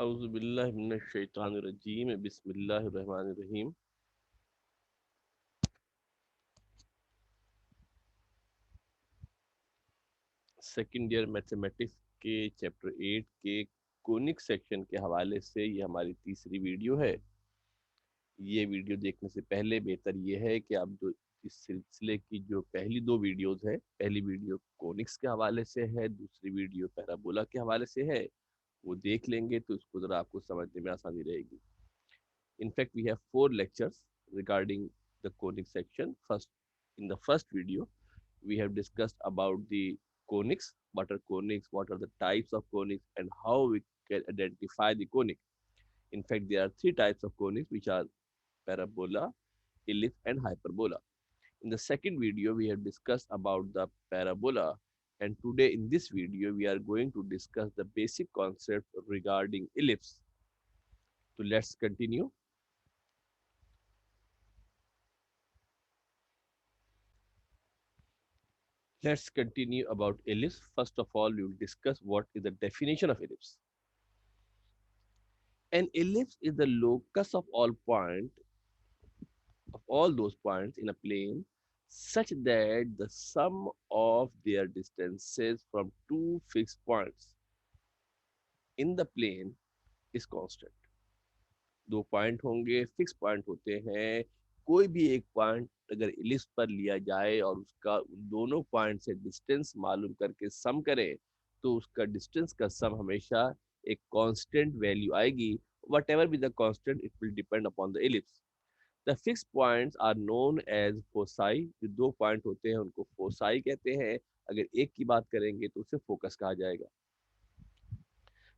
औज़ुबिल्लाहि मिनश्शैतानिर्रजीम बिस्मिल्लाहिर्रहमानिर्रहीम। Second year mathematics के chapter 8 के कोनिक सेक्शन के हवाले से ये हमारी तीसरी वीडियो है। ये वीडियो देखने से पहले बेहतर ये है कि आप जो इस सिलसिले की जो पहली दो वीडियोस है, पहली वीडियो कोनिक्स के हवाले से है, दूसरी वीडियो पैराबोला के हवाले से है, वो देख लेंगे तो इसको ज़रा आपको समझने में आसानी रहेगी। In fact, we have four lectures regarding the conic section. In the first video, we have discussed about the conics, what are the types of conics, and how we can identify the conic. In fact, there are three types of conics, which are parabola, ellipse, and hyperbola. In the second video, we have discussed about the parabola, and today in this video, we are going to discuss the basic concept regarding ellipse. So let's continue. Let's continue about ellipse. First of all, we will discuss what is the definition of ellipse. An ellipse is the locus of all those points in a plane such that the sum of their distances from two fixed points in the plane is constant. दो point होंगे, fix point होते हैं। कोई भी एक point अगर ellipse पर लिया जाए और उसका उन दोनों पॉइंट से डिस्टेंस मालूम करके सम करें तो उसका डिस्टेंस का सम हमेशा एक कांस्टेंट वैल्यू आएगी। Whatever be the constant it will depend upon the ellipse. The fix points are known as foci. जो दो पॉइंट होते हैं उनको फोसाई कहते हैं। अगर एक की बात करेंगे तो उसे फोकस कहा जाएगा।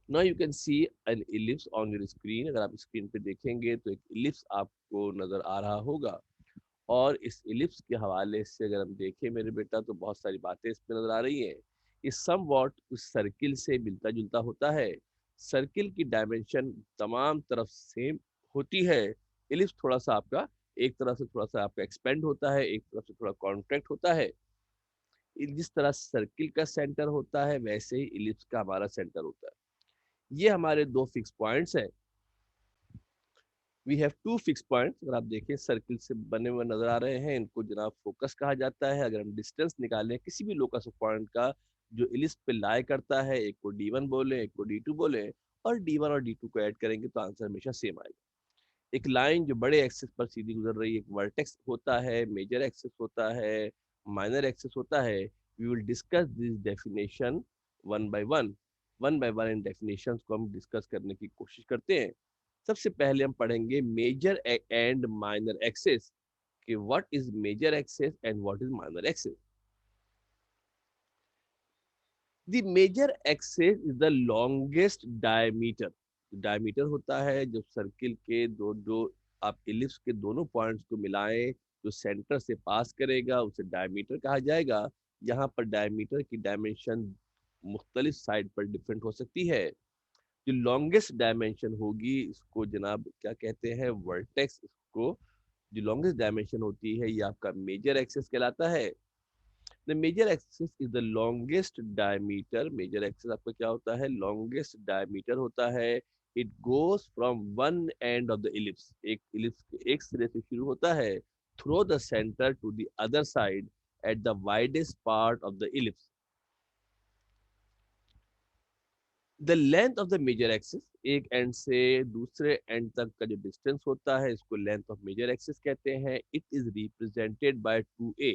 Now you can see an ellipse on your screen. अगर आप स्क्रीन पे देखेंगे तो एक इलिप्स आपको नजर आ रहा होगा। और इस इलिप्स के हवाले से अगर हम देखें मेरे बेटा तो बहुत सारी बातें इसमें नजर आ रही हैं। इस सम वॉट उस सर्किल से मिलता जुलता होता है। सर्किल की डायमेंशन तमाम तरफ सेम होती है। इलिप्स थोड़ा सा आपका एक तरफ से थोड़ा सा आपका एक्सपेंड होता है, एक तरफ से थोड़ा कॉन्ट्रैक्ट होता है। जिस तरह सर्किल का सेंटर होता है वैसे ही इलिप्स का हमारा सेंटर होता है। ये हमारे दो फिक्स पॉइंट्स हैं। We have two fix points. अगर आप देखें सर्किल से बने हुए नजर आ रहे हैं, इनको जनाब फोकस कहा जाता है। अगर हम डिस्टेंस निकालें किसी भी लोकस ऑफ पॉइंट का जो इलिप्स पे लाई करता है, एक को D1 बोले, एक को D2 बोले, और D1 और D2 को ऐड करेंगे तो आंसर हमेशा सेम आएगा। एक लाइन जो बड़े एक्सिस पर सीधी गुजर रही है, एक वर्टेक्स होता है, मेजर एक्सिस होता है, माइनर एक्सिस होता है। We will discuss this definition one by one in definitions को हम डिस्कस करने की कोशिश करते हैं। सबसे पहले हम पढ़ेंगे मेजर एंड माइनर एक्सिस कि what is major axis and what is minor axis. The major axis is the longest diameter. Diameter होता है जो सर्किल के दो दो आप इलिप्स के दोनों पॉइंट्स को मिलाएं जो सेंटर से पास करेगा उसे डायमीटर कहा जाएगा। यहाँ पर डायमीटर की डायमेंशन मुख्तलिफ साइड पर डिफरेंट हो सकती है। जो लॉन्गेस्ट डायमेंशन होगी इसको जनाब क्या कहते हैं, वर्टेक्स। इसको जो लॉन्गेस्ट डायमेंशन होती है ये आपका मेजर एक्सिस कहलाता है। The major axis is the longest diameter. Major axis आपका क्या होता है, लॉन्गेस्ट डायमीटर होता है। It goes from one end of the ellipse. एक इलिप्स के एक सिरे से शुरू होता है through the centre to the other side at the widest part of the ellipse. The length of the major axis, एक एंड से दूसरे एंड तक का जो डिस्टेंस होता है इसको लेंथ ऑफ मेजर एक्सिस कहते हैं। It is represented by 2a।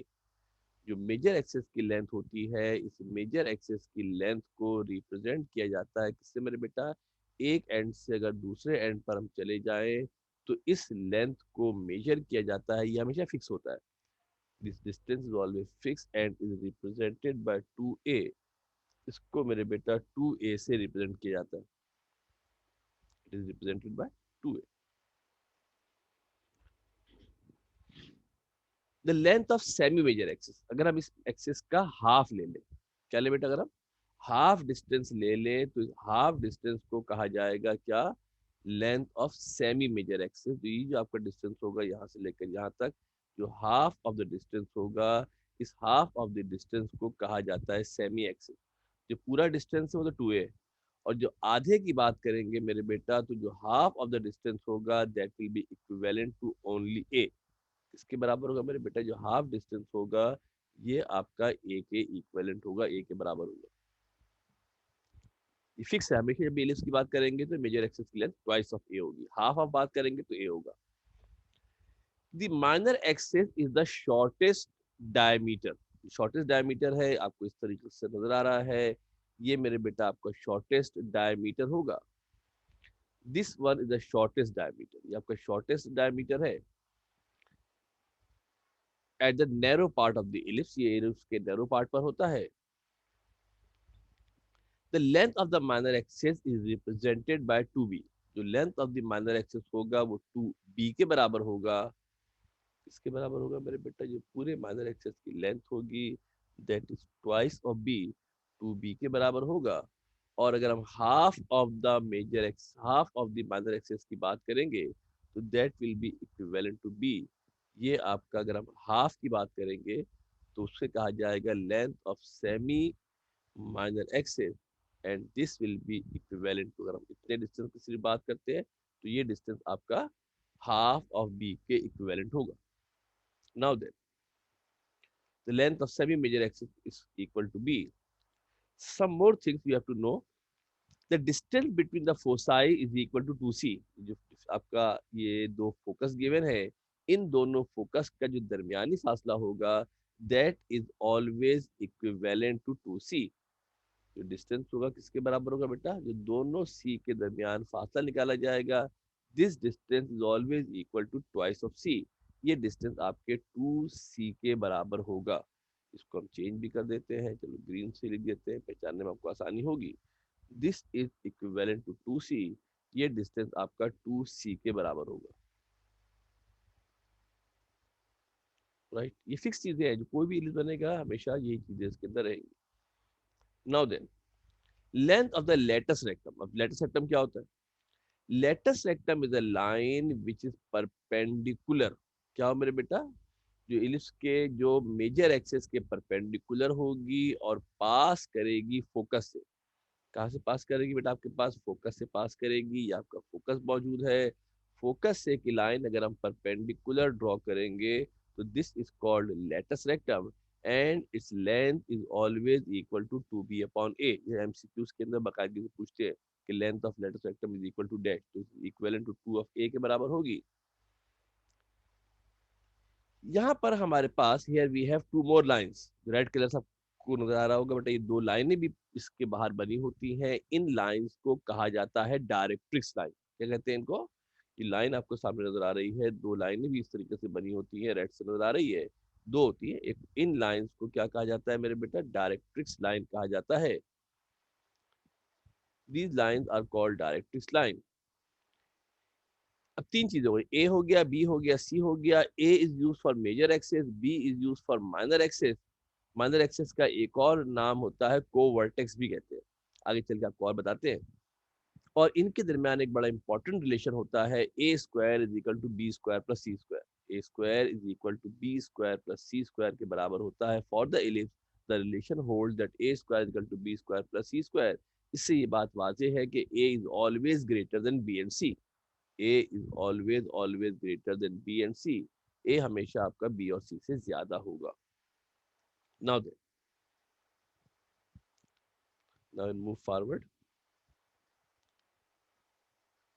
जो मेजर एक्सिस की लेंथ होती है इस मेजर एक्सिस की लेंथ को रिप्रेजेंट किया जाता है किससे मेरे बेटा, एक एंड से अगर दूसरे एंड पर हम चले जाएं तो इस लेंथ को मेजर किया जाता है। ये हमेशा फिक्स होता है। This distance is always fix and is represented by 2a। इसको मेरे बेटा 2a से रिप्रेजेंट किया जाता है। It is represented by 2a। The length of semi major axis, अगर हम इस एक्सिस का हाफ ले लें, क्या ले बेटा, अगर हम हाफ डिस्टेंस ले लें तो हाफ डिस्टेंस को कहा जाएगा क्या, length of semi major axis. तो ये जो आपका डिस्टेंस होगा यहाँ से लेकर यहाँ तक, जो हाफ ऑफ द डिस्टेंस होगा, इस हाफ ऑफ द डिस्टेंस को कहा जाता है सेमी एक्सिस। जो पूरा डिस्टेंस है वो तो 2a है, और जो आधे की बात करेंगे मेरे बेटा, तो जो हाफ ऑफ द डिस्टेंस होगा that will be equivalent to only A. इसके बराबर होगा मेरे बेटा, जो हाफ डिस्टेंस होगा ये आपका ए के इक्विवेलेंट होगा, ए के बराबर होगा। ये फिक्स है, हमेशा जब एलिप्स की बात करेंगे तो मेजर एक्सिस की लेंथ ट्वाइस ऑफ ए होगी, हाफ ऑफ बात करेंगे तो ए होगा। The minor axis is the shortest diameter. Shortest diameter है, आपको इस तरीके से नजर आ रहा है, ये मेरे बेटा आपका शॉर्टेस्ट डायमीटर होगा। This one is the shortest diameter, ये आपका शॉर्टेस्ट डायमीटर है at the narrow part of the ellipse, ये इलिप्स के नैरो पार्ट पर होता है। The length of the minor axis is represented bye 2b। जो length of the minor axis होगा वो 2b के बराबर होगा। इसके बराबर होगा मेरे बेटा, जो पूरे माइनर एक्सिस की लेंथ होगी that is twice of b, 2b के बराबर होगा। और अगर हम half of the major axis, half of the minor axis की बात करेंगे तो that will be equivalent to b. ये आपका अगर हम हाफ की बात करेंगे तो उससे कहा जाएगा length of semi minor axis, and this will be equivalent to, अगर हम इतने डिस्टेंस की सिर्फ बात करते हैं तो ये डिस्टेंस आपका हाफ ऑफ बी के इक्विवेलेंट होगा। Now then the length of semi major axis is equal to b. Some more things you have to know. The distance between the foci is equal to 2c। जो आपका ये दो focus given है, इन दोनों focus का जो दरमियानी फासला होगा that is always equivalent to 2c। जो डिस्टेंस होगा किसके बराबर होगा बेटा, जो दोनों सी के दरमियान फासला निकाला जाएगा, this distance is always equal to twice of c. ये डिस्टेंस आपके 2c के बराबर होगा। इसको हम चेंज भी कर देते हैं, चलो ग्रीन से लिख देते हैं, पहचानने में आपको आसानी होगी। This is equivalent to 2c, ये डिस्टेंस आपका 2c के बराबर होगा। राइट, ये फिक्स चीजें हैं, जो कोई भी इलिप्स बनेगा हमेशा ये चीजें इसके अंदर रहेंगी। Now then length of the latus rectum. अब लेटस रेक्टम क्या होता है? Latus rectum is a line which is perpendicular. क्या हो मेरे बेटा, जो इलिप्स के जो मेजर एक्सिस के परपेंडिकुलर होगी और पास करेगी फोकस से। कहाँ से पास करेगी बेटा, आपके पास फोकस से पास करेगी, या आपका फोकस मौजूद है, फोकस से की लाइन अगर हम परपेंडिकुलर ड्रॉ करेंगे तो this is called latus rectum, and its length is always equal to 2b upon a. ये एमसीक्यूज के अंदर बाकायदगी से पूछते हैं कि length of latus rectum is equal to dash, तो इक्वल टू 2 ऑफ ए के बराबर होगी। यहाँ पर हमारे पास here we have two more lines, red colour सबको नजर आ रहा होगा बेटा, ये दो लाइनें भी इसके बाहर बनी होती हैं। इन लाइंस को कहा जाता है डायरेक्ट्रिक्स लाइन। क्या कहते हैं इनको? ये लाइन आपको सामने नजर आ रही है, दो लाइनें भी इस तरीके से बनी होती हैं, रेड से नजर आ रही है, दो होती है एक। इन लाइंस को क्या कहा जाता है मेरे बेटा? डायरेक्ट्रिक्स लाइन कहा जाता है। These lines are called directrix line. अब तीन चीजें हो गई, ए हो गया, बी हो गया, सी हो गया। A is use for major axis, B is use for minor axis. Minor axis का एक और नाम होता है कोवर्टेक्स भी कहते हैं, आगे चल के आपको और बताते हैं। और इनके दरमियान एक बड़ा इंपॉर्टेंट रिलेशन होता है, a square is equal to b square plus c square. A square is equal to b square plus c square के बराबर होता है for the ellipse. The relation holds that a square is equal to b square plus c square. इससे ये बात वाज़ेह है कि a is always greater than b and c. A is always greater than b and c. ए हमेशा आपका B और c से ज्यादा होगा। Now then, now we'll move forward.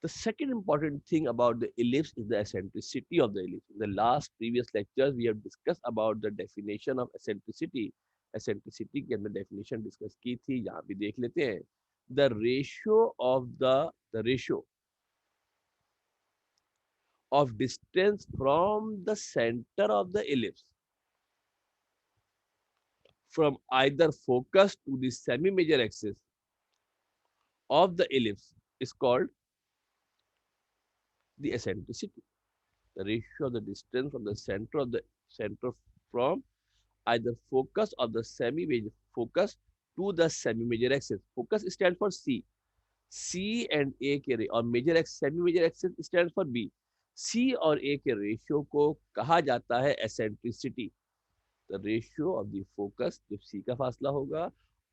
The second important thing about the ellipse is the eccentricity of the ellipse. In the last previous lectures, we have discussed about the definition of eccentricity. Eccentricity की हमने definition discuss की थी, यहाँ भी देख लेते हैं। The ratio of distance from the center of the ellipse from either focus to the semi-major axis of the ellipse is called the eccentricity. The ratio of the distance from the center from either focus of the semi-major focus to the semi-major axis. Focus stands for C. C and A के और major axis semi major axis stand for B. C और A के ratio को कहा जाता है eccentricity. The ratio of the focus, जो C का फासला होगा,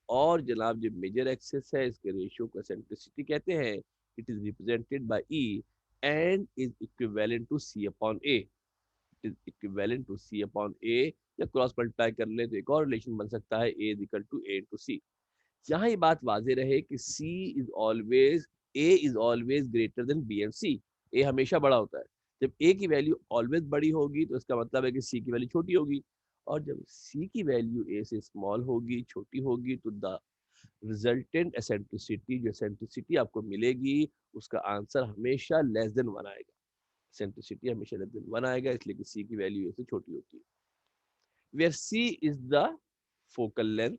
और जनाब जो मेजर एक्सेस है इसके रेशियो को एसेंट्रिसिटी कहते हैं। It is represented by e and is equivalent to c upon a. It is equivalent to c upon a, या क्रॉस मल्टीप्लाई कर ले तो एक और रिलेशन बन सकता है, a is equal to a into c. यहाँ ये बात वाजे रहे कि c is always, a is always greater than b and c. ए हमेशा बड़ा होता है। जब ए की वैल्यू ऑलवेज बड़ी होगी तो इसका मतलब है कि सी की वैल्यू छोटी होगी, और जब सी की वैल्यू ए से स्मॉल होगी, छोटी होगी, तो द रिजल्टेंट एसेंट्रिसिटी, जो एसेंट्रिसिटी आपको मिलेगी उसका आंसर हमेशा लेस देन वन आएगा। एसेंट्रिसिटी हमेशा लेस देन वन आएगा, इसलिए कि सी की वैल्यू ए से छोटी होती है। Where c is the focal length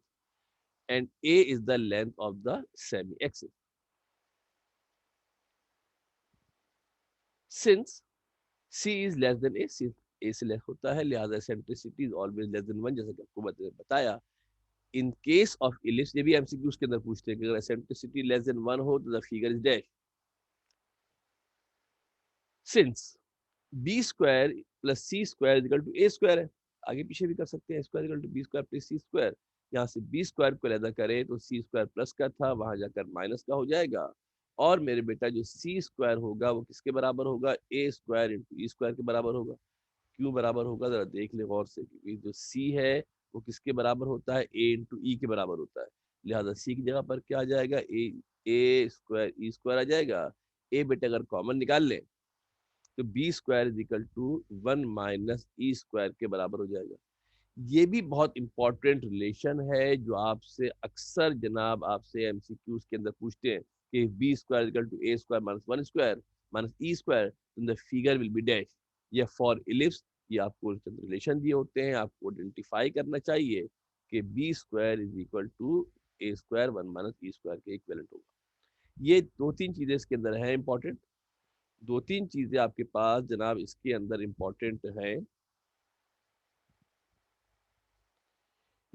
and A is the length of the semi-axis. Since C is less than A, since A से लेस होता है, लिहाजा eccentricity is always less than 1, जैसा कि आपको बताया। In case of ellipse, ये भी MCQs के अंदर पूछते हैं कि अगर eccentricity less than 1 हो तो the figure is dash. Since B square plus C square is equal to A square है, आगे पीछे भी कर सकते हैं, square is equal to B square plus C square। यहाँ से बी स्क्वायर को अलग करें तो सी स्क्वायर प्लस का था, वहां जाकर माइनस का हो जाएगा। और मेरे बेटा जो सी स्क्वायर होगा वो किसके बराबर होगा, ए स्क्वायर इंटू ई स्क्वायर के बराबर होगा। क्यों बराबर होगा जरा देख ले गौर से, क्योंकि जो सी है वो किसके बराबर होता है, ए इंटू ई के बराबर होता है। लिहाजा सी की जगह पर क्या आ जाएगा, ए स्क्वायर ई स्क्वायर आ जाएगा। ए बेटा अगर कॉमन निकाल ले तो b square is equal to 1 - e square के बराबर हो जाएगा। ये भी बहुत इंपॉर्टेंट रिलेशन है जो आपसे अक्सर जनाब आपसे एमसीक्यूज के अंदर पूछते हैं कि b square equal to a square minus one square minus e square, the figure will be dash. या फॉर इलिप्स ये आपको रिलेशन दिए होते हैं, आपको आइडेंटिफाई करना चाहिए कि b square is equal to a square one minus e square के इक्विवेलेंट होगा। ये दो तीन चीजें इसके अंदर हैं इंपॉर्टेंट, दो तीन चीजें आपके पास जनाब इसके अंदर इंपॉर्टेंट हैं।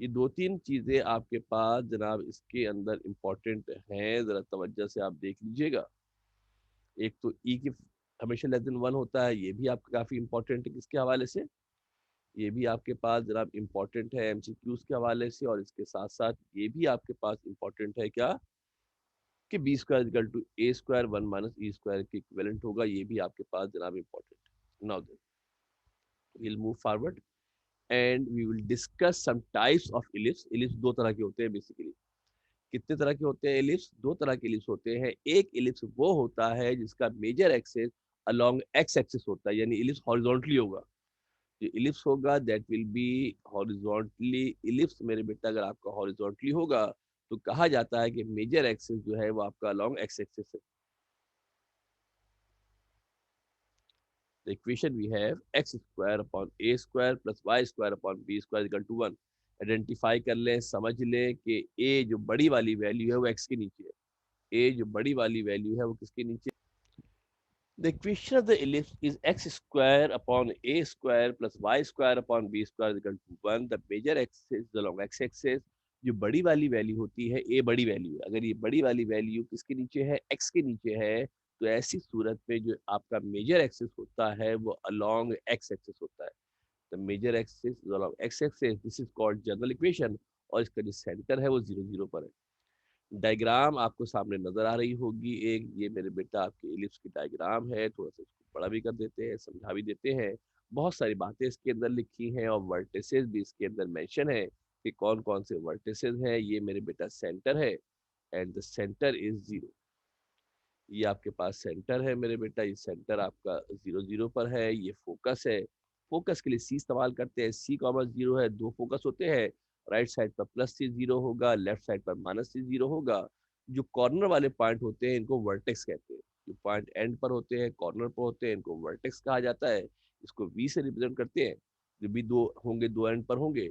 ये दो तीन चीजें आपके पास जनाब इसके अंदर इंपॉर्टेंट हैं, जरा तवज्जो से आप देख लीजिएगा। एक तो ई की हमेशा लेस देन वन होता है, ये भी आपका काफी इंपॉर्टेंट है किसके हवाले से, ये भी आपके पास जनाब इंपॉर्टेंट है एमसीक्यूज के हवाले से। और इसके साथ साथ ये भी आपके पास इंपॉर्टेंट है क्या, कि b square equal to a square one minus e square के इक्विवेलेंट होगा, ये भी आपके पास जनाब important. Now then we'll move forward and we will discuss some types of ellipse। ellipse दो तरह के होते हैं बेसिकली। कितने तरह के होते हैं एलिप्स, दो तरह के एलिप्स होते हैं। एक एलिप्स वो होता है जिसका major axis along x axis होता है, यानी एलिप्स हॉरिजॉन्टली होगा। जो एलिप्स होगा that will be horizontally ellipse. मेरे बेटा अगर आपका हॉरिजॉन्टली होगा तो कहा जाता है कि मेजर एक्सिस जो है वो आपका अलोंग एक्स एक्सिस है। The equation we have x square upon a square plus y square upon b square equal to 1। Identify कर लें, समझ लें कि a जो बड़ी वाली वैल्यू है वो x के नीचे है। a जो बड़ी वाली वैल्यू है वो किसके नीचे। The equation of the ellipse is x square upon a square plus y square upon b square equal to 1। The major axis along x axis, जो बड़ी वाली वैल्यू होती है a बड़ी वैल्यू है, अगर ये बड़ी वाली वैल्यू किसके नीचे है, x के नीचे है, तो ऐसी सूरत में जो आपका मेजर एक्सिस होता है वो अलोंग एक्स एक्सिस होता है। The major axis along x axis, this is called general equation. और इसका जो सेंटर है वो 0 0 पर है। डायग्राम आपको सामने नजर आ रही होगी एक, ये मेरे बेटा आपके इलिप्स की डायग्राम है। थोड़ा सा इसको बड़ा भी कर देते हैं, समझा भी देते हैं। बहुत सारी बातें इसके अंदर लिखी हैं और वर्टिसेस भी इसके अंदर मेंशन है कि कौन कौन से वर्टिसेस हैं। ये मेरे बेटा सेंटर है एंड द सेंटर इज 0। ये आपके पास सेंटर है मेरे बेटा, ये सेंटर आपका 0 0 पर है। ये फोकस है, फोकस के लिए सी इस्तेमाल करते हैं। सी कॉमा 0 है, दो फोकस होते हैं, राइट साइड पर प्लस सी 0 होगा, लेफ्ट साइड पर माइनस सी 0 होगा। जो कॉर्नर वाले पॉइंट होते हैं इनको वर्टेक्स कहते हैं। जो पॉइंट एंड पर होते हैं, कॉर्नर पर होते हैं, इनको वर्टेक्स कहा जाता है। इसको वी से रिप्रेजेंट करते हैं। जो भी दो होंगे दो एंड पर होंगे,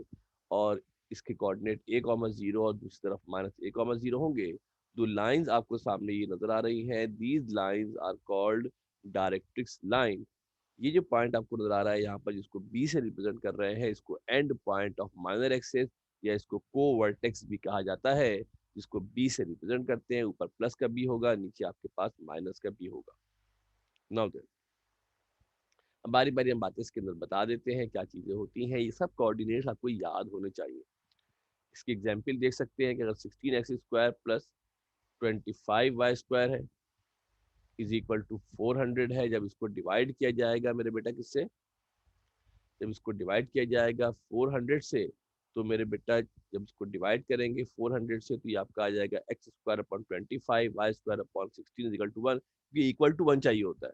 और इसके कोऑर्डिनेट ए कॉमा 0 और दूसरी तरफ माइनस ए कॉमा 0 होंगे। दो लाइंस आपको सामने ये नजर आ रही हैं, these lines are called directrix line. ये जो पॉइंट आपको नजर आ रहा है यहाँ पर, जिसको बी से रिप्रेजेंट कर रहे हैं, इसको and point of minor axis या इसको कोवर्टेक्स भी कहा जाता है, जिसको बी से रिप्रेजेंट करते हैं। ऊपर प्लस का बी होगा, नीचे आपके पास माइनस का बी होगा। नाउ देन बारी बारी हम बातें इसके अंदर बता देते हैं क्या चीजें होती हैं। ये सब कोऑर्डिनेट्स आपको याद होने चाहिए। इसकी एग्जाम्पल देख सकते हैं कि अगर 16x² प्लस 25y² है इज इक्वल टू 400 है, जब इसको डिवाइड किया जाएगा मेरे बेटा किससे, जब इसको डिवाइड किया जाएगा 400 से, तो मेरे बेटा जब इसको डिवाइड करेंगे 400 से तो ये आपका आ जाएगा x² upon 25 y² upon 16 is equal to 1। ये इक्वल टू 1 चाहिए होता है।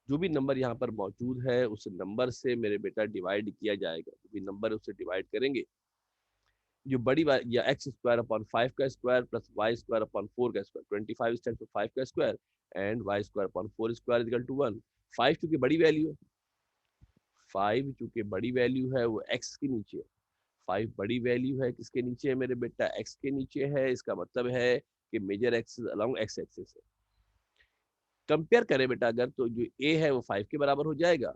जो भी नंबर यहाँ पर मौजूद है उस नंबर से मेरे बेटा डिवाइड किया जाएगा, जो भी नंबर उससे डिवाइड करेंगे, जो बड़ी या x² अपॉन 5 का स्क्वायर प्लस y² अपॉन 4 का स्क्वायर, 25 स्टैंड फॉर 5 का square and y² upon 4 square is equal to 1। 5 चूंकि बड़ी वैल्यू है, 5 चूंकि बड़ी वैल्यू है वो x के नीचे है, 5 बड़ी वैल्यू है किसके नीचे है मेरे बेटा, x के नीचे है। इसका मतलब है कि major axis along x axis है। कंपेयर करें बेटा अगर, तो जो a है वो 5 के बराबर हो जाएगा।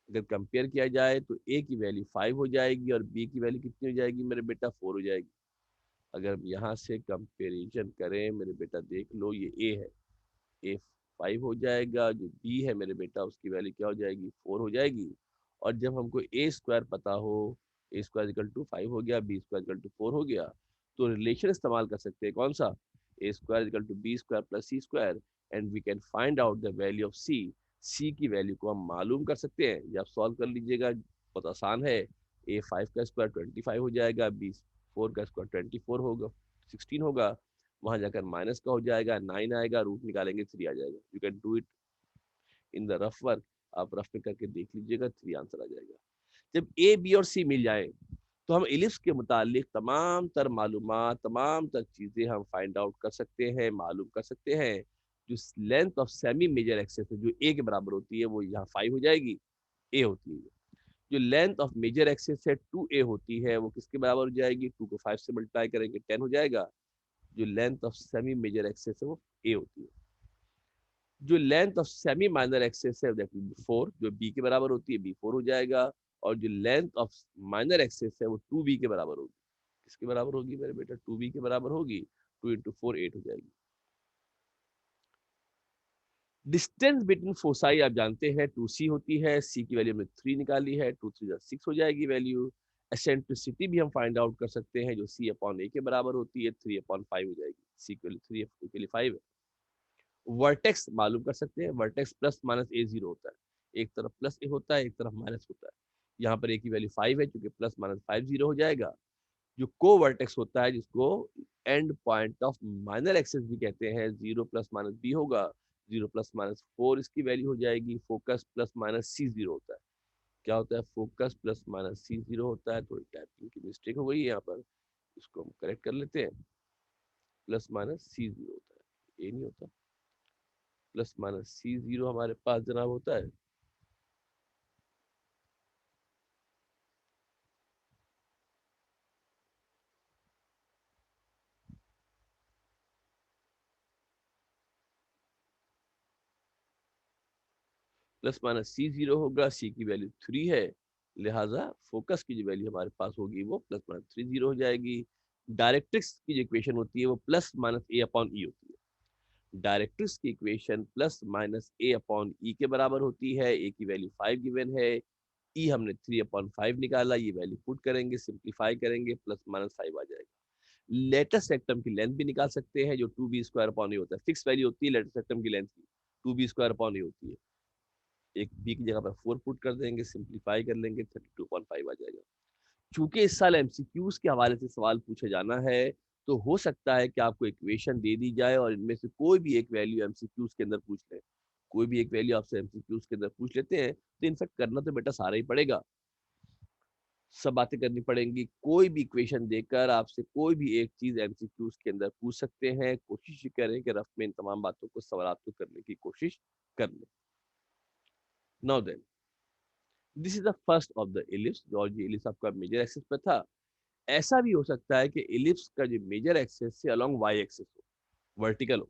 अगर कंपेयर किया जाए तो a की वैल्यू 5 हो जाएगी और b की वैल्यू कितनी हो जाएगी मेरे बेटा, 4 हो जाएगी। अगर हम यहाँ से कंपेरिजन करें मेरे बेटा, देख लो ये a है, a 5 हो जाएगा, जो b है मेरे बेटा उसकी वैल्यू क्या हो जाएगी, 4 हो जाएगी। और जब हमको a² पता हो, a² इक्वल टू 5 हो गया, b² इक्वल टू 4 हो गया, तो रिलेशन इस्तेमाल कर सकते हैं कौन सा, a² equal to b² plus c² and we can find out the value of c की वैल्यू को हम मालूम कर सकते हैं। जब सॉल्व कर लीजिएगा बहुत आसान है, a5 का स्क्वायर 25 हो जाएगा, b4 का स्क्वायर 24 होगा, 16 होगा, वहां जाकर माइनस का हो जाएगा, 9 आएगा, रूट निकालेंगे 3 आ जाएगा। You can do it in the rough work, आप रफ में करके देख लीजिएगा, 3 आंसर आ जाएगा। जब ए बी और सी मिल जाए तो हम इलिप्स के मुतालिक तमाम तर मालूमात, तमाम तर चीजें हम फाइंड आउट कर सकते हैं, मालूम कर सकते हैं। जो length of semi major axes है जो ए के बराबर होती है वो यहाँ 5 हो जाएगी, ए होती है। जो लेंथ ऑफ मेजर एक्सेस है 2a होती है वो किसके बराबर हो जाएगी, 2 को 5 से मल्टीप्लाई करेंगे 10 हो जाएगा। जो length of semi major axes है वो ए होती है। जो length of semi minor axes है दैट विल बी 4, जो बी के बराबर होती है b4 हो जाएगा। और जो लेंथ ऑफ माइनर एक्सेस है वो 2b के बराबर होगी, किसके बराबर होगी मेरे बेटा, 2b के बराबर होगी। 2 इंटू 4 8 हो जाएगी। डिस्टेंस बिटवीन फोसाई आप जानते हैं 2c होती है, c की वैल्यू हमने 3 निकाली है, 2 3 6 हो जाएगी वैल्यू। एसेंट्रिसिटी भी हम फाइंड आउट कर सकते हैं, जो c अपॉन a के बराबर होती है, 3 अपॉन 5 हो जाएगी, c की वैल्यू 3 a के लिए 5 है। वर्टेक्स मालूम कर सकते हैं, वर्टेक्स प्लस माइनस ए जीरो होता है, एक तरफ प्लस ए होता है एक तरफ माइनस होता है। यहाँ पर ए की वैल्यू 5 है क्योंकि प्लस माइनस 5 जीरो हो जाएगा। जो को वर्टेक्स होता है जिसको end point of minor axes भी कहते हैं, 0 प्लस माइनस बी होगा, 0 प्लस माइनस 4 इसकी वैल्यू हो जाएगी। फोकस प्लस माइनस सी जीरो होता है, क्या होता है, फोकस प्लस माइनस सी जीरो होता है। थोड़ी टाइपिंग की मिस्टेक हो गई है यहाँ पर, इसको हम करेक्ट कर लेते हैं। प्लस माइनस सी जीरो होता है, ये नहीं होता, प्लस माइनस सी जीरो हमारे पास जनाब होता है। प्लस माइनस सी जीरो होगा, सी की वैल्यू 3 है, लिहाजा फोकस की जो वैल्यू हमारे पास होगी वो प्लस माइनस 3 जीरो हो जाएगी। डायरेक्ट्रिक्स की जो इक्वेशन होती है वो प्लस माइनस ए अपॉन ई होती है। डायरेक्ट्रिक्स की equation plus minus a upon ई के बराबर होती है। ए की वैल्यू 5 गिवन है, ई हमने 3 अपॉन 5 निकाला, ये वैल्यू पुट करेंगे, सिंप्लीफाई करेंगे, प्लस माइनस 5 आ जाएगा। लेटेस्ट सेक्टम की लेंथ भी निकाल सकते हैं, जो 2b² अपॉन ए होता है, फिक्स वैल्यू होती है लेटेस्ट सेक्टम की लेंथ की, 2b² अपॉन ए होती है। एक बी की जगह पर 4 पुट कर देंगे, सिंप्लीफाई कर लेंगे, 32.5 आ जाएगा। चूंकि इस साल एमसीक्यूज के हवाले से सवाल पूछे जाना है, तो हो सकता है कि आपको इक्वेशन दे दी जाए और इनमें से कोई भी एक वैल्यू एमसीक्यूज के अंदर पूछ ले, कोई भी एक वैल्यू आपसे एमसीक्यूज के अंदर पूछ लेते हैं, तो इनफेक्ट करना तो बेटा सारा ही पड़ेगा, सब बातें करनी पड़ेंगी। कोई भी इक्वेशन देकर आपसे कोई भी एक चीज एमसीक्यूज के अंदर पूछ सकते हैं। कोशिश करें कि रफ में इन तमाम बातों को सवाल को करने की कोशिश कर लें। Now then, this is the first of the ellipse, और ये इलिप्स आपका मेजर एक्सिस पे था। ऐसा भी हो सकता है कि इलिप्स का जो मेजर एक्सिस से अलोंग वाई एक्सिस हो, वर्टिकल हो।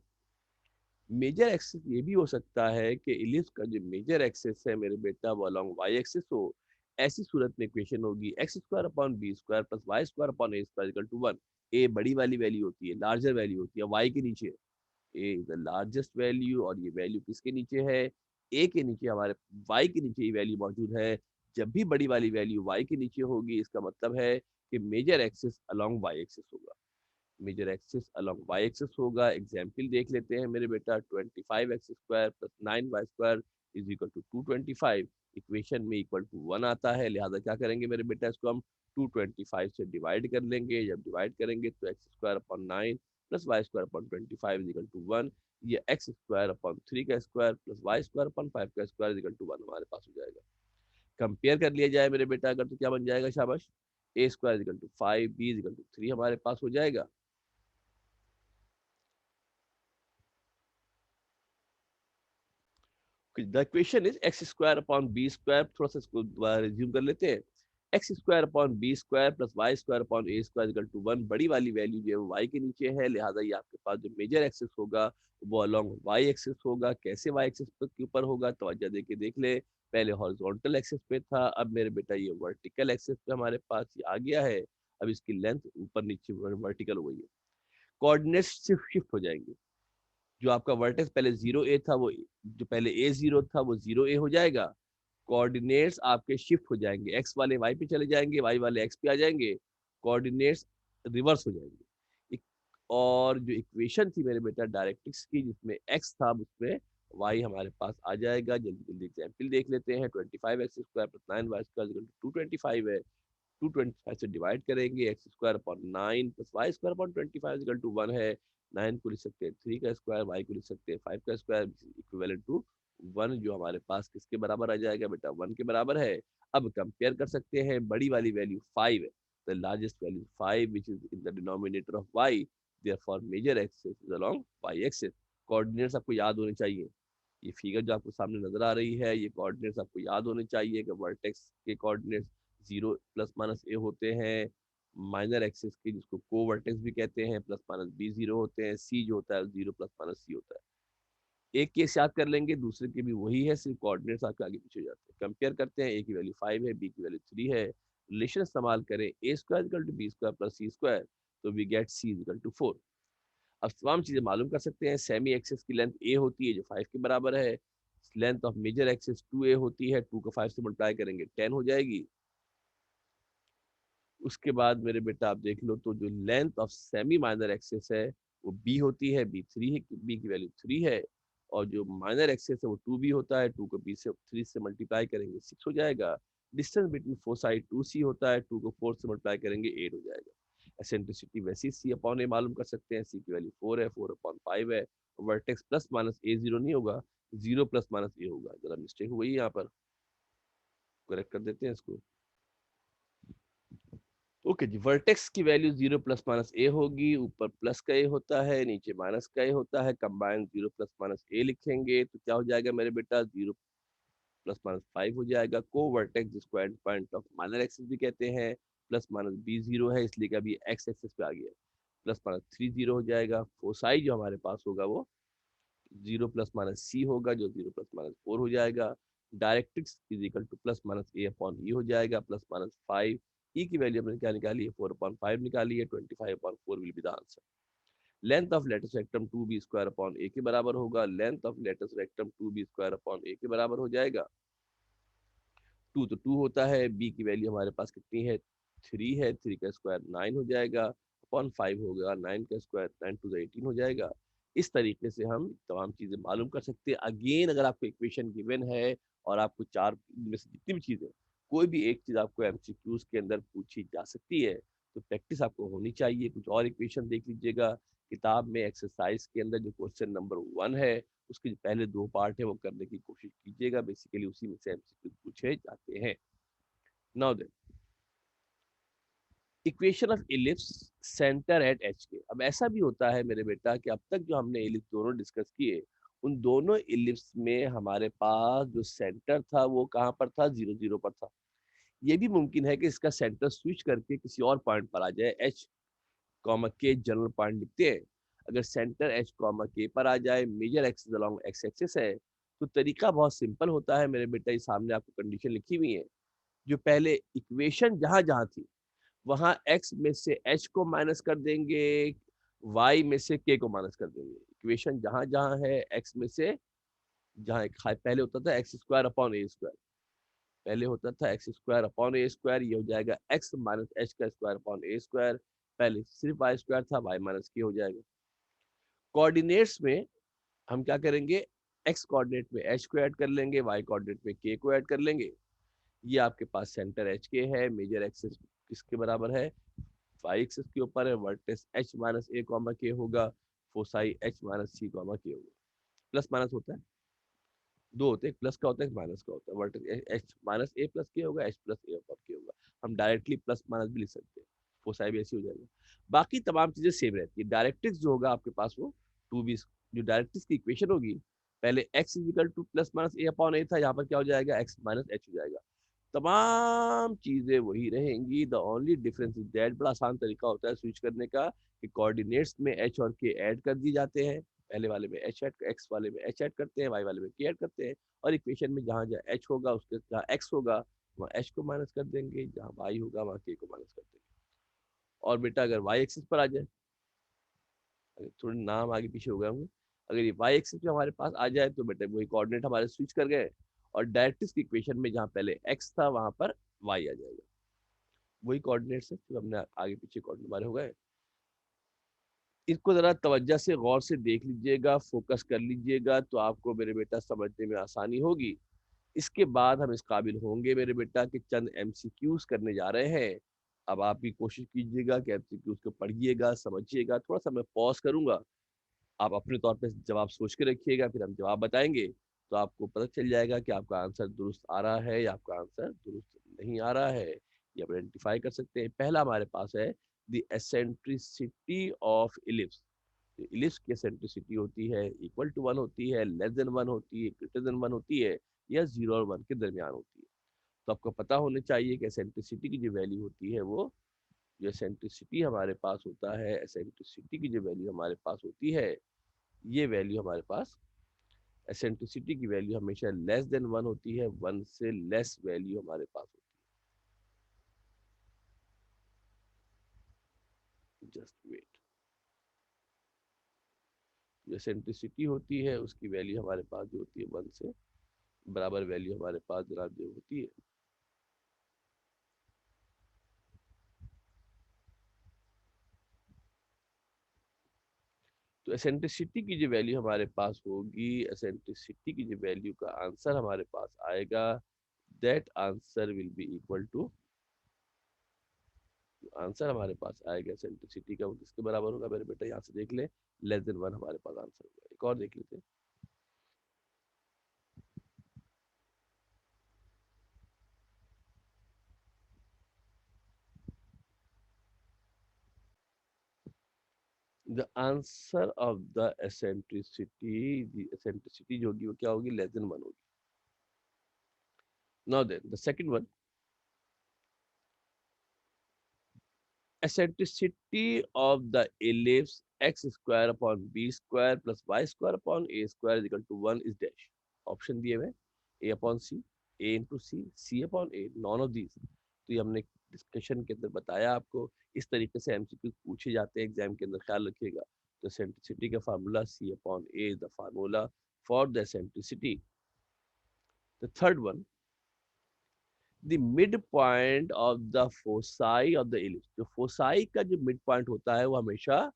मेजर एक्सिस ये भी हो सकता है कि इलिप्स का जो मेजर एक्सिस है मेरे बेटा वो अलोंग वाई एक्सिस हो। ऐसी सूरत में इक्वेशन होगी x² upon b² plus y² upon a² equal to 1। A बड़ी वाली वैल्यू होती है, लार्जर वैल्यू होती है, y के नीचे, ए इज द लार्जेस्ट वैल्यू, और ये वैल्यू किसके नीचे है, ए के नीचे, हमारे y के नीचे ये वैल्यू मौजूद है। जब भी बड़ी वाली वैल्यू y के नीचे होगी इसका मतलब है कि major axis along y axis होगा। Major axis along y axis होगा। एग्जाम्पल देख लेते हैं मेरे बेटा, 25x² plus 9y² is equal to 225। Equation में इक्वल टू 1 आता है, लिहाजा क्या करेंगे मेरे बेटा, इसको हम 225 से डिवाइड कर लेंगे। जब डिवाइड करेंगे तो x² upon 9 plus y² upon 25 is equal to 1। ये x² अपॉन 3 का स्क्वायर प्लस y² अपॉन 5 का स्क्वायर इज इक्वल टू 1 हमारे पास हो जाएगा। कंपेयर कर लिया जाए मेरे बेटा अगर, तो क्या बन जाएगा, शाबाश, a² is equal to 5, b is equal to 3 हमारे पास हो जाएगा। The equation is x² upon b²। थोड़ा सा इसको दोबारा रिज्यूम कर लेते हैं। x² upon b² plus y² upon a² equal to 1। बड़ी वाली वैल्यू जो है वो y के नीचे है, लिहाजा ये आपके पास जो मेजर एक्सिस होगा वो अलोंग y एक्सिस होगा। कैसे y एक्सिस के ऊपर होगा, तवज्जो दे के देख ले। पहले हॉरिजॉन्टल एक्सिस पे था, अब मेरे बेटा ये वर्टिकल एक्सिस पे हमारे पास ये आ गया है। अब इसकी लेंथ ऊपर नीचे वर्टिकल हो गई है। कोऑर्डिनेट्स शिफ्ट हो जाएंगे। जो आपका वर्टेक्स पहले 0 a था, वो जो पहले a0 था वो 0 a हो जाएगा। कोऑर्डिनेट्स आपके शिफ्ट हो जाएंगे, एक्स वाले वाई पे चले जाएंगे, वाई वाले एक्स पे आ जाएंगे। कोऑर्डिनेट्स रिवर्स हो जाएंगे। और जो इक्वेशन थी मेरे बेटा डायरेक्ट्रिक्स की, जिसमें एक्स था उसमें वाई हमारे पास आ जाएगा। जल्दी जल्दी एग्जाम्पल देख लेते हैं। 25x² प्लस 9y² 225 है। 225 से डिवाइड करेंगे, x² upon 9 plus y² upon 25 equal to 1 है। 9 को लिख सकते हैं 3 का स्क्वायर, y को लिख सकते हैं 5 का स्क्वायर इक्विवेलेंट टू 1, जो हमारे पास किसके बराबर आ जाएगा बेटा, 1 के बराबर है। अब कंपेयर कर सकते हैं, बड़ी वाली वैल्यू 5 है, the largest value 5 which is in the denominator of y, therefore major axis is along y axis. Coordinates आपको याद होने चाहिए। ये फिगर जो आपको सामने नजर आ रही है, ये कोऑर्डिनेट्स आपको याद होने चाहिए कि वर्टेक्स के कोऑर्डिनेट्स 0 प्लस माइनस ए होते हैं। माइनर एक्सिस के, जिसको को वर्टेक्स भी कहते हैं, प्लस माइनस बी 0 होते हैं। सी जो होता है 0 प्लस माइनस सी होता है। एक केस याद कर लेंगे, दूसरे के भी वही है, सिर्फ कोऑर्डिनेट्स आपके आगे पीछे हो जाते हैं। कंपेयर करते हैं, ए की वैल्यू 5 है, बी की वैल्यू 3 है। रिलेशन इस्तेमाल करें, a² equal to b² plus c², तो we get c equal to 4। अब तमाम चीजें मालूम कर सकते हैं। सेमी एक्सिस की लेंथ a होती है जो 5 के बराबर है। Length of major axis 2a होती है, 2 को 5 से मल्टीप्लाई करेंगे 10 हो जाएगी। उसके बाद मेरे बेटा आप देख लो, तो जो length of semi minor axis है वो बी होती है, बी 3 है, बी की वैल्यू 3 है। और जो माइनर एक्सिस है वो 2b होता है, 2 को बी से 3 से मल्टीप्लाई करेंगे 6 हो जाएगा। Distance between four side 2c होता है, 2 को 4 से मल्टीप्लाई करेंगे 8 हो जाएगा। एसेंट्रिसिटी वैसे सी अपॉन ए मालूम कर सकते हैं। सी की वैल्यू 4 है, 4/5 है। वर्टेक्स प्लस माइनस ए 0 नहीं होगा, 0 प्लस माइनस ए होगा। जरा मिस्टेक हो गई यहाँ पर, करेक्ट कर देते हैं इसको। ओके जी, वर्टेक्स की वैल्यू 0 प्लस माइनस ए होगी। ऊपर प्लस का ए होता है, नीचे माइनस का ए होता है। कंबाइन 0 प्लस माइनस ए लिखेंगे तो क्या हो जाएगा मेरे बेटा, 0 प्लस माइनस 5 हो जाएगा। को वर्टेक्स जिसको end point of minor axis भी कहते हैं। प्लस माइनस बी 0 है, इसलिए कभी एक्स एक्सिस पे आ गया। प्लस माइनस 3 0 हो जाएगा। फोसाई जो हमारे पास होगा वो 0 प्लस माइनस सी होगा, जो 0 प्लस माइनस 4 हो जाएगा। Directrix is equal to plus minus a upon e हो जाएगा। प्लस माइनस 5, ई की वैल्यू हमने क्या निकाली है, 4/5 निकाली है। 25/4 will be the answer. Length of latus rectum 2b² upon a के बराबर होगा। Length of latus rectum 2b² upon a के बराबर हो जाएगा। 2 तो 2 होता है, बी की वैल्यू हमारे पास कितनी है, 3 है। 3 का स्क्वायर 9 हो जाएगा, अपॉन 5 होगा। 9 का स्क्वायर 9 टू द 18 हो जाएगा। इस तरीके से हम तमाम चीजें मालूम कर सकते हैं। अगेन अगर आपको इक्वेशन गिवन है और आपको चार में से जितनी भी चीजें, कोई भी एक चीज आपको एमसीक्यूज के अंदर पूछी जा सकती है, तो प्रैक्टिस आपको होनी चाहिए। कुछ और इक्वेशन देख लीजिएगा किताब में, एक्सरसाइज के अंदर जो क्वेश्चन नंबर 1 है उसके जो पहले 2 पार्ट है वो करने की कोशिश कीजिएगा। बेसिकली उसी में से एमसीक्यू पूछे जाते हैं। Now then, equation of ellipse centre at h k. अब ऐसा भी होता है मेरे बेटा कि अब तक जो हमने इलिप्स दोनों डिस्कस किए, उन दोनों इलिप्स में हमारे पास जो सेंटर था वो कहाँ पर था, 0 0 पर था। ये भी मुमकिन है कि इसका सेंटर स्विच करके किसी और पॉइंट पर आ जाए। एच कॉमा के जनरल पॉइंट लिखते हैं। अगर सेंटर एच कॉमा के पर आ जाए, major axis along x axis है, तो तरीका बहुत सिंपल होता है मेरे बेटा। ये सामने आपको कंडीशन लिखी हुई है। जो पहले इक्वेशन जहां जहां थी वहां x में से h को माइनस कर देंगे, y में से k को माइनस कर देंगे। इक्वेशन जहां जहां है x में से, जहां पहले होता था x² अपॉन a², पहले होता था x square upon a square, ये हो जाएगा एक्स माइनस एच का स्क्वायर अपॉन ए स्क्वायर। पहले सिर्फ वाई स्क्वायर था, वाई माइनस के हो जाएगा। कोऑर्डिनेट्स में हम क्या करेंगे, एक्स कोऑर्डिनेट में एच को ऐड कर लेंगे, वाई कोऑर्डिनेट में के को ऐड कर लेंगे। ये आपके पास सेंटर एच के है, मेजर एक्सिस किसके बराबर है, वाई एक्सिस के ऊपर है, वर्टेक्स एच माइनस ए कॉमा के होगा, foci H minus C comma के होगा। प्लस माइनस होता है, दो होते हैं, प्लस का होता है माइनस का होता है। वर्टेक्स एच माइनस ए प्लस के होगा, एच प्लस ए अपॉन के होगा। हम डायरेक्टली प्लस माइनस भी लिख सकते हैं, फोसाई भी ऐसी हो जाएगा। बाकी तमाम चीजें सेम रहती है। डायरेक्ट्रिक्स जो होगा आपके पास वो टू बी, जो डायरेक्ट्रिक्स की इक्वेशन होगी, पहले x is equal to plus minus a upon a था, यहाँ पर क्या हो जाएगा, एक्स माइनस एच हो जाएगा। तमाम चीजें वही रहेंगी। The only difference is that, बड़ा आसान तरीका होता है स्विच करने का, कि कोऑर्डिनेट्स में एच और के ऐड कर दी जाते हैं। पहले वाले में एच ऐड, एक्स वाले में एच ऐड करते हैं, वाई वाले में के ऐड करते हैं। और इक्वेशन में जहाँ जहाँ एच होगा, उसके जहाँ एक्स होगा वहाँ एच को माइनस कर देंगे, जहाँ वाई होगा वहाँ के को माइनस कर देंगे। और बेटा अगर वाई एक्सिस पर आ जाए, अगर थोड़े नाम आगे पीछे हो गए होंगे, अगर ये वाई एक्सिस पे हमारे पास आ जाए तो बेटा वही कोऑर्डिनेट हमारे स्विच कर गए, और डायरेक्ट्रिक्स की इक्वेशन में जहाँ पहले एक्स था वहां पर वाई आ जाएगा। वही कोऑर्डिनेट से फिर हमने आगे पीछे कोऑर्डिनेट हमारे हो गए। इसको जरा तवज्जो से गौर से देख लीजिएगा, फोकस कर लीजिएगा, तो आपको मेरे बेटा समझने में आसानी होगी। इसके बाद हम इस काबिल होंगे मेरे बेटा कि चंद एमसीक्यूज करने जा रहे हैं। अब आप भी कोशिश कीजिएगा कि एमसीक्यूज को पढ़िएगा, समझिएगा। थोड़ा सा मैं पॉज करूंगा, आप अपने तौर पे जवाब सोच के रखिएगा, फिर हम जवाब बताएंगे, तो आपको पता चल जाएगा कि आपका आंसर दुरुस्त आ रहा है या आपका आंसर दुरुस्त नहीं आ रहा है। ये आप आइडेंटिफाई कर सकते हैं। पहला हमारे पास है the eccentricity of ellipse. Ellipse की एसेंट्रिसिटी होती है इक्वल टू वन होती है, लेस देन वन होती है, ग्रेटर देन वन होती है, या जीरो और वन के दरमियान होती है। तो आपको पता होना चाहिए कि एसेंट्रिसिटी की जो वैल्यू होती है वो, जो एसेंट्रिसिटी हमारे पास होता है, एसेंट्रिसिटी की जो वैल्यू हमारे पास होती है, ये वैल्यू हमारे पास, एसेंट्रिसिटी की वैल्यू हमेशा लेस देन वन होती है, वन से लेस वैल्यू हमारे पास होती है। जस्ट वेट, जो एसेंट्रिसिटी होती है उसकी वैल्यू हमारे पास जो होती है वन से बराबर वैल्यू हमारे पास जनाब जो होती है। तो एसेंट्रिसिटी की जो वैल्यू हमारे पास होगी, एसेंट्रिसिटी की जो वैल्यू का आंसर हमारे पास आएगा, that answer will be equal to, answer हमारे पास आएगा एसेंट्रिसिटी का वो किसके बराबर होगा मेरे बेटा, यहाँ से देख ले, लेस देन वन हमारे पास आंसर होगा। एक और देख लेते हैं। The answer of the eccentricity जो होगी वो क्या होगी, लेस देन वन होगी। Now then the second one, eccentricity of the ellipse x square upon b square plus y square upon a square is equal to 1 is dash। Option दिए हुए a upon c, a into c, c upon a, none of these। तो ये हमने discussion के अंदर बताया आपको। इस तरीके से एमसीक्यू पूछे जाते हैं एग्जाम के अंदर, ख्याल रखिएगा। तो एसेंट्रिसिटी का formula c upon a is the formula for the eccentricity। The third one, the mid point of the foci of the ellipse. जो फोसाई का जो मिड पॉइंट होता है वो हमेशा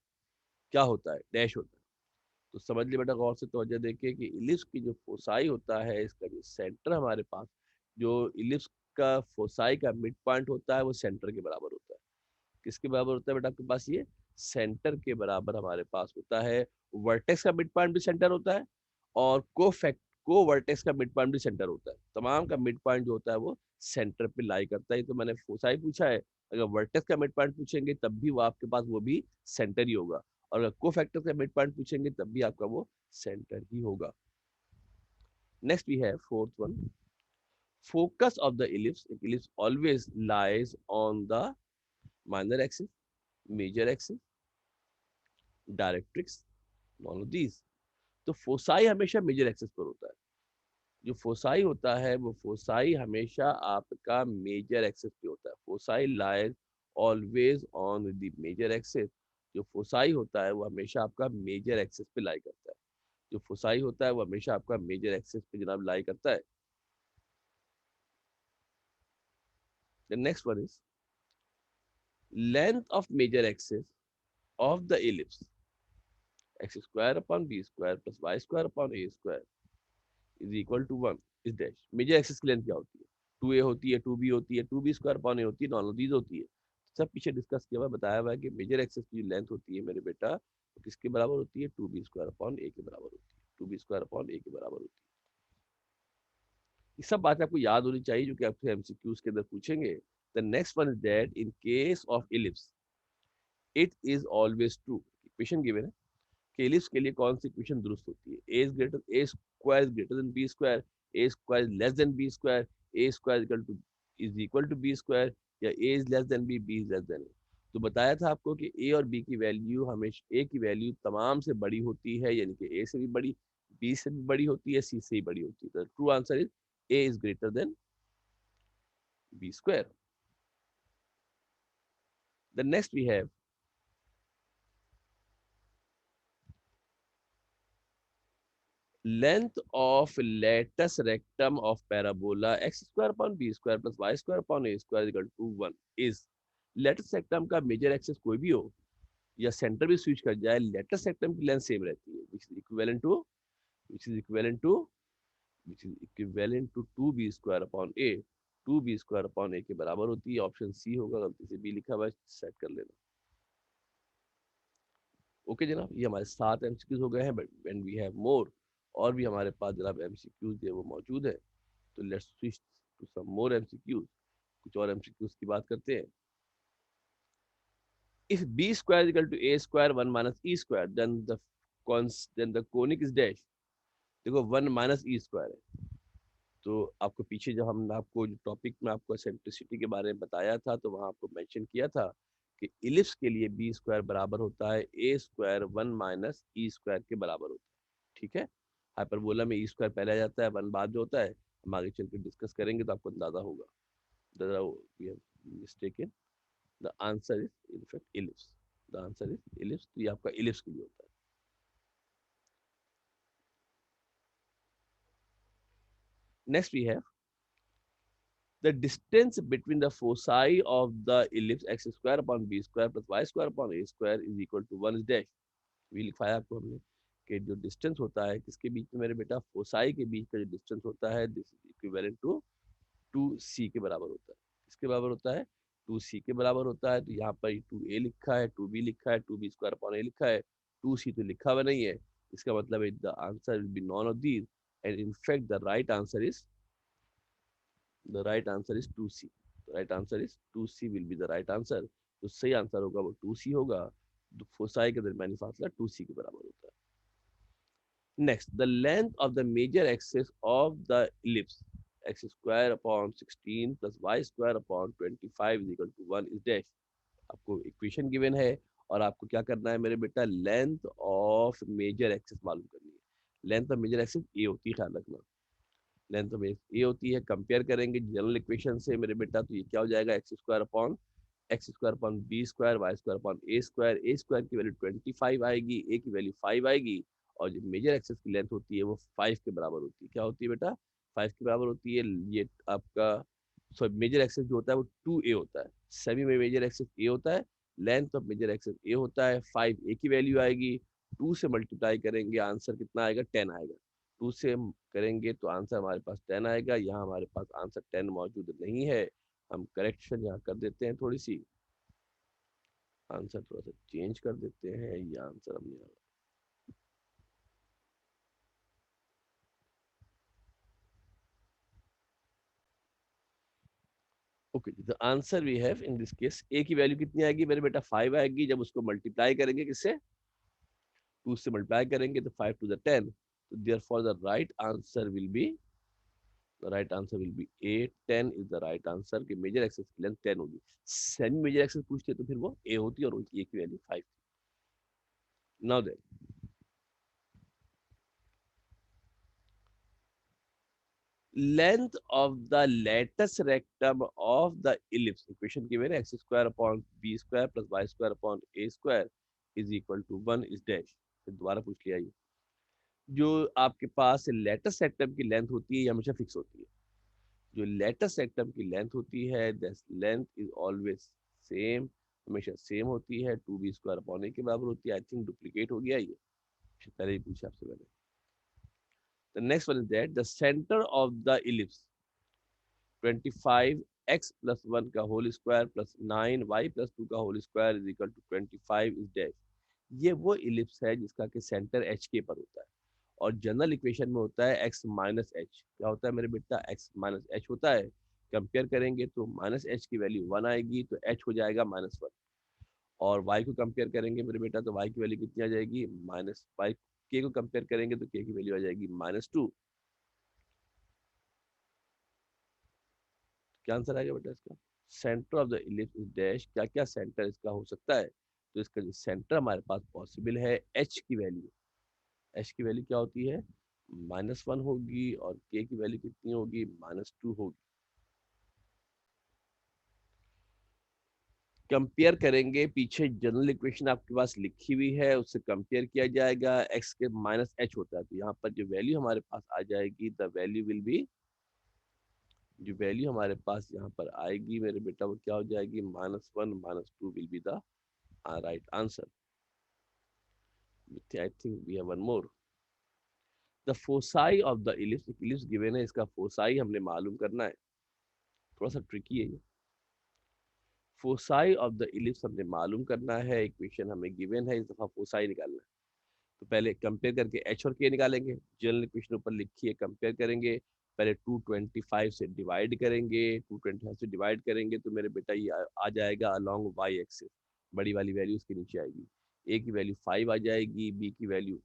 क्या होता है, डैश होता है। तो समझ लिया बेटा गौर से तवज्जो देखिए कि इलिप्स की जो फोसाई होता है, इसका जो सेंटर हमारे पास, जो इलिप्स का फोसाई का मिड पॉइंट होता है वो सेंटर के बराबर होता है। किसके बराबर होता है बेटा आपके पास, ये सेंटर के बराबर हमारे पास होता है। वर्टेक्स का मिड पॉइंट भी सेंटर होता है, और को वर्टेक्स का मिड पॉइंट भी सेंटर होता है। तमाम का मिड पॉइंट जो होता है वो सेंटर पे लाई करता है। तो मैंने फोसाई पूछा है, अगर वर्टेक्स का मिड पॉइंट पूछेंगे तब भी वो आपके पास वो भी सेंटर ही होगा, और अगर को फैक्टर का मिड पॉइंट पूछेंगे तब भी आपका वो सेंटर ही होगा। नेक्स्ट वी है fourth one, focus of the ellipse. Ellipse always lies on the minor axis, major axis, directrix, none of these. तो फोसाई हमेशा मेजर एक्सिस पर होता है। जो फोसाई होता है वो फोसाई हमेशा आपका मेजर एक्सिस पे होता है। Foci lies always on the major axis. जो फोसाई होता है वो हमेशा आपका मेजर एक्सिस पे लाई करता है। जो फोसाई होता है वो हमेशा आपका मेजर एक्सिस पे जनाब लाई करता है। The next one is length of major axis of the ellipse x square upon b square plus y square upon a square is equal to 1 is dash. Major axis की length क्या होती है? 2a होती है, 2b होती है, 2b square upon ए होती है, नॉन ऑफ दीज होती है। सब पीछे डिस्कस किया हुआ बताया हुआ है कि मेजर एक्सिस की जो लेंथ होती है मेरे बेटा वो किसके बराबर होती है? 2b स्क्वायर अपॉन ए के बराबर होती है। 2b स्क्वायर अपॉन ए के बराबर होती है। ये सब बातें आपको याद होनी चाहिए जो कि आपसे एमसीक्यूज के अंदर पूछेंगे। The next one is that in case of ellipse it is always true. Equation given है कि इलिप्स के लिए कौन सी इक्वेशन दुरुस्त होती है? A square is greater than b square, a square is less than b square, a square is equal to b square, या a is less than b is less than a. तो बताया था आपको कि ए और बी की value हमेशा, ए की वैल्यू तमाम से बड़ी होती है, यानी कि ए से भी बड़ी, बी से भी बड़ी होती है, सी से भी बड़ी होती है। True answer is a is greater than b square. The next we have length of latus rectum of parabola x square upon b square plus y square upon a square is equal to 1 is latus rectum का major axis कोई भी हो या centre भी switch कर जाए, latus rectum की length same रहती है, which is equivalent to which is equivalent to 2b square upon a। 2b square upon a के बराबर होती है। ऑप्शन सी होगा, गलती से बी लिखा हुआ है, सेट कर लेना। ओके जनाब, ये हमारे 7 एमसीक्यूज हो गए हैं, but when we have more, और भी हमारे पास जनाब एमसीक्यूज जो वो मौजूद है। तो let's switch to some more MCQs. कुछ और एमसीक्यूज की बात करते हैं। If b square equal to a square 1 minus e square then the conic is dash. देखो 1 माइनस ई स्क्वायर है, तो आपको पीछे जब हम आपको जो टॉपिक में आपको एसेंट्रिसिटी के बारे में बताया था तो वहां आपको मेंशन किया था कि इलिप्स के लिए बी स्क्वायर बराबर होता है a square 1 minus e square के बराबर होता है। ठीक है, हाइपरबोला में ई स्क्वायर पहले आ जाता है, 1 बाद में होता है। हम आगे चल के डिस्कस करेंगे तो आपको अंदाजा होगा। Mistaken, the answer is in fact ellipse. The answer is ellipse, तो ये आपका इलिप्स के लिए होता है। Next we have the distance between the foci of the ellipse x square upon b square plus y square upon a square is equal to 1 is dash। भी लिखवाया आपको हमने कि जो डिस्टेंस होता है किसके बीच में मेरे बेटा, फोसाई के बीच का जो डिस्टेंस होता है, this is equivalent to 2c के बराबर होता है। किसके बराबर होता है? 2c के बराबर होता है। तो यहाँ पर 2a लिखा है, 2b लिखा है, 2b स्क्वायर अपॉन a लिखा है, 2c तो लिखा हुआ नहीं है। इसका मतलब है the answer will B non of these, and in fact the right answer is the right answer is 2c। the right answer is 2c will be the right answer। तो सही आंसर होगा वो 2c होगा। तो foci के दरमियानी फासला 2c के बराबर होता है। Next, the length of the major axis of the ellipse x square upon 16 plus y square upon 25 is equal to 1 is dash. आपको इक्वेशन गिवन है और आपको क्या करना है मेरे बेटा, लेंथ ऑफ मेजर एक्सिस मालूम करनी है। लेंथ ऑफ मेजर एक्सिस ए होती है, ख्याल रखना। लेंथ ऑफ ए होती है, कंपेयर करेंगे जनरल इक्वेशन से मेरे बेटा, तो ये क्या हो जाएगा, x square upon b square y square upon a square की वैल्यू 25 आएगी, ए की वैल्यू 5 आएगी, और जो मेजर एक्सिस की लेंथ होती है वो 5 के बराबर होती है। क्या होती है बेटा? 5 के बराबर होती है। ये आपका सॉरी मेजर एक्सिस जो होता है वो 2a होता है। सेमी में मेजर एक्सिस ए होता है, लेंथ ऑफ मेजर एक्सिस ए होता है, 5 ए की वैल्यू आएगी, 2 से मल्टीप्लाई करेंगे, आंसर कितना आएगा, 10 आएगा। 2 से करेंगे तो आंसर हमारे पास 10 आएगा। यहाँ हमारे पास आंसर 10 मौजूद नहीं है। हम करेक्शन यहाँ कर देते हैं, थोड़ी सी आंसर थोड़ा सा चेंज कर देते हैं। ये आंसर हमने यहाँ okay, the answer we have in this case, a की वैल्यू कितनी आएगी मेरे बेटा, 5 आएगी। जब उसको मल्टीप्लाई करेंगे किससे, 2 से मल्टीप्लाई करेंगे तो 5 टू द 10, तो therefore the right answer will B, the right answer will be a। 10 is the right answer कि मेजर एक्सेस की लेंथ 10 होगी। सेमी मेजर एक्सेस पूछते तो फिर वो a होती और उनकी a की value 5। Now then length of the latus rectum of the ellipse, equation की मैंने x square upon b square plus y square upon a square is equal to 1 is dash. फिर दोबारा पूछ लिया, ये जो आपके पास लेटस रेक्टम की लेंथ होती है ये हमेशा फिक्स होती है। जो लेटेस्ट सेक्टम की लेंथ होती है, that length is always same, हमेशा सेम होती है, 2b² अपॉन ए के बराबर होती है। आई थिंक डुप्लीकेट हो गया ये, पहले ही पूछा आपसे मैंने। The next one is that the centre of the ellipse 25x plus 1 का whole square plus 9y plus 2 का whole square is equal to 25 is dash. ये वो इलिप्स है जिसका कि सेंटर एच के पर होता है, और जनरल इक्वेशन में होता है x माइनस एच। क्या होता है मेरे बेटा, x माइनस एच होता है। कंपेयर करेंगे तो माइनस एच की वैल्यू 1 आएगी तो h हो जाएगा -1, और y को कंपेयर करेंगे मेरे बेटा तो y की वैल्यू कितनी आ जाएगी -5। k को कंपेयर करेंगे तो k की वैल्यू आ जाएगी -2। क्या आंसर आएगा बेटा इसका? Centre of the ellipse is dash. क्या क्या सेंटर इसका हो सकता है? तो इसका जो सेंटर हमारे पास पॉसिबल है, एच की वैल्यू, एच की वैल्यू क्या होती है, -1 होगी, और के की वैल्यू कितनी होगी, -2 होगी। कंपेयर करेंगे, पीछे जनरल इक्वेशन आपके पास लिखी हुई है, उससे कंपेयर किया जाएगा, एक्स के माइनस एच होता है, तो यहाँ पर जो वैल्यू हमारे पास आ जाएगी, द वैल्यू विल बी, जो वैल्यू हमारे पास यहाँ पर आएगी मेरे बेटा वो क्या हो जाएगी, -1 -2 will be the right answer. I think we have one more. The foci of the ellipse, ellipse given है, इसका foci हमने मालूम करना है, थोड़ा सा ट्रिकी है ये। foci of the ellipse हमने मालूम करना है, इक्वेशन हमें गिवन है, इस दफा foci निकालना है। तो पहले कंपेयर करके एच और के निकालेंगे, जनरल इक्वेशन ऊपर लिखी है, कंपेयर करेंगे, पहले 225 से डिवाइड करेंगे, 225 से डिवाइड करेंगे तो मेरे बेटा ये आ जाएगा अलोंग वाई एक्सिस, बड़ी वाली वैल्यू उसके नीचे आएगी, ए की वैल्यू 5 आ जाएगी, बी की वैल्यू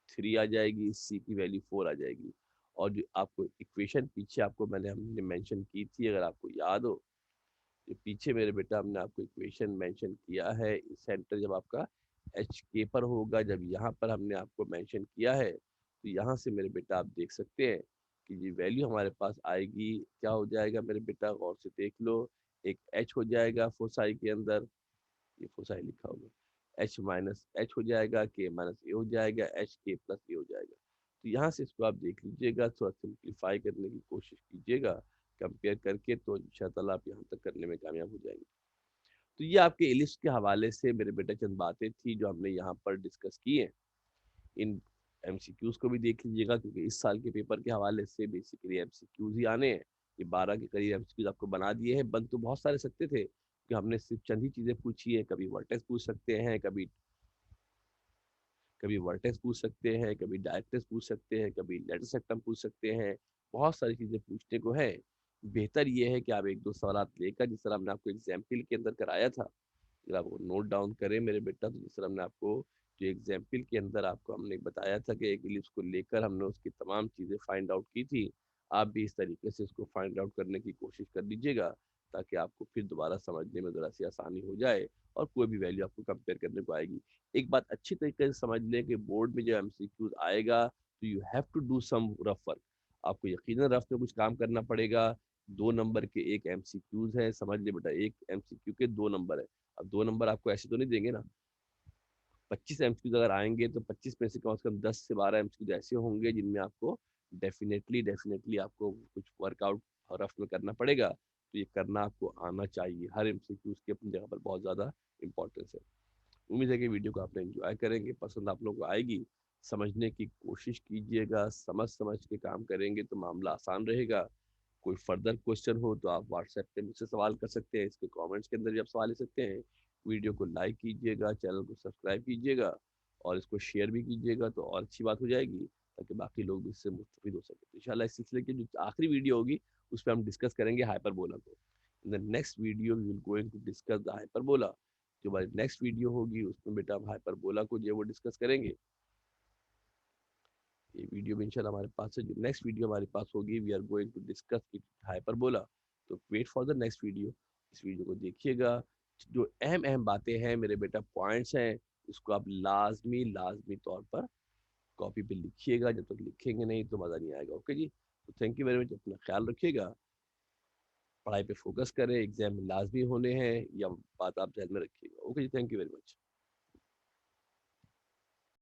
3 आ जाएगी, सी की वैल्यू 4 आ जाएगी। और जो आपको इक्वेशन पीछे आपको हमने मेंशन की थी, अगर आपको याद हो, जो पीछे मेरे बेटा हमने आपको इक्वेशन मेंशन किया है, सेंटर जब आपका एच के पर होगा, जब यहाँ पर हमने आपको मेंशन किया है, तो यहाँ से मेरे बेटा आप देख सकते हैं कि ये वैल्यू हमारे पास आएगी, क्या हो जाएगा मेरे बेटा, गौर से देख लो, एक एच हो जाएगा फोसाई के अंदर, ये फोसाई लिखा होगा, एच माइनस एच हो जाएगा, के माइनस ए हो जाएगा, एच के प्लस ए हो जाएगा। तो यहाँ से इसको आप देख लीजिएगा, थोड़ा सिंप्लीफाई करने की कोशिश कीजिएगा कंपेयर करके, तो इंशाल्लाह आप यहाँ तक करने में कामयाब हो जाएंगे। तो ये आपके इलिप्स के हवाले से मेरे बेटा चंद बातें थी जो हमने यहाँ पर डिस्कस की हैं। इन एमसीक्यूज को भी देख लीजिएगा, क्योंकि इस साल के पेपर के हवाले से बेसिकली एमसीक्यूज ही आने हैं। ये 12 के करीब एमसीक्यूज आपको बना दिए हैं, बन तो बहुत सारे सकते थे कि हमने सिर्फ चंद ही चीजें पूछी है, कभी वर्टेक्स पूछ सकते हैं, कभी कभी वर्टेक्स पूछ सकते हैं, कभी डायरेक्टर्स पूछ सकते हैं, कभी लेटर सेक्टम पूछ सकते हैं, बहुत सारी चीजें पूछने को है। बेहतर ये है कि आप एक दो सवाल लेकर, जिस तरह हमने आपको एग्जाम्पल के अंदर कराया था, अगर आप वो नोट डाउन करें मेरे बेटा, तो जिस तरह हमने आपको जो एग्जाम्पल के अंदर आपको हमने बताया था कि एक इलिप्स को लेकर हमने उसकी तमाम चीज़ें फाइंड आउट की थी, आप भी इस तरीके से इसको फाइंड आउट करने की कोशिश कर लीजिएगा, ताकि आपको फिर दोबारा समझने में ज़रा सी आसानी हो जाए, और कोई भी वैल्यू आपको कंपेयर करने को आएगी। एक बात अच्छी तरीके से समझ लें कि बोर्ड में जब एमसीक्यूज आएगा तो you have to do some rough work, आपको यकीनन रफ में कुछ काम करना पड़ेगा। 2 नंबर के एक एमसीक्यूज है, समझ ले बेटा, एक एमसीक्यू के 2 नंबर है। अब 2 नंबर आपको ऐसे तो नहीं देंगे ना, 25 एमसीक्यूज अगर आएंगे तो 25 में से कम 10 से 12 एमसीक्यूज ऐसे होंगे जिनमें आपको डेफिनेटली डेफिनेटली आपको कुछ वर्कआउट रफ में करना पड़ेगा। तो ये करना आपको आना चाहिए, हर एमसीक्यूज की अपनी जगह पर बहुत ज़्यादा इंपॉर्टेंस है। उम्मीद है कि वीडियो को आपने एंजॉय करेंगे, पसंद आप लोगों को आएगी। समझने की कोशिश कीजिएगा, समझ समझ के काम करेंगे तो मामला आसान रहेगा। कोई फर्दर क्वेश्चन हो तो आप व्हाट्सएप पे मुझसे सवाल कर सकते हैं, इसके कमेंट्स के अंदर भी आप सवाल ले सकते हैं। वीडियो को लाइक कीजिएगा, चैनल को सब्सक्राइब कीजिएगा, और इसको शेयर भी कीजिएगा तो और अच्छी बात हो जाएगी, ताकि बाकी लोग भी इससे मुस्तफिद हो सके। तो इंशाल्लाह इस सिलसिले की जो आखिरी वीडियो होगी उस पर हम डिस्कस करेंगे हाइपरबोला को। In the next video we will going to discuss the hyperbola. जो हमारी नेक्स्ट वीडियो होगी उसमें बेटा हम हाइपरबोला को जो है वो डिस्कस करेंगे। ये वीडियो में इंशाल्लाह हमारे पास है, जो नेक्स्ट वीडियो हमारे पास होगी we are going to discuss it hyperbola. तो wait for the next video, इस वीडियो को देखिएगा। जो अहम अहम बातें हैं मेरे बेटा, पॉइंट्स हैं, उसको आप लाजमी लाजमी तौर पर कॉपी पे लिखिएगा, जब तक लिखेंगे नहीं तो मज़ा नहीं आएगा। ओके जी, तो थैंक यू वेरी मच, अपना ख्याल रखिएगा, पढ़ाई पे फोकस करें, एग्जाम में लाजमी होने हैं, या बात आप ध्यान में रखिएगा। ओके जी, थैंक यू वेरी मच।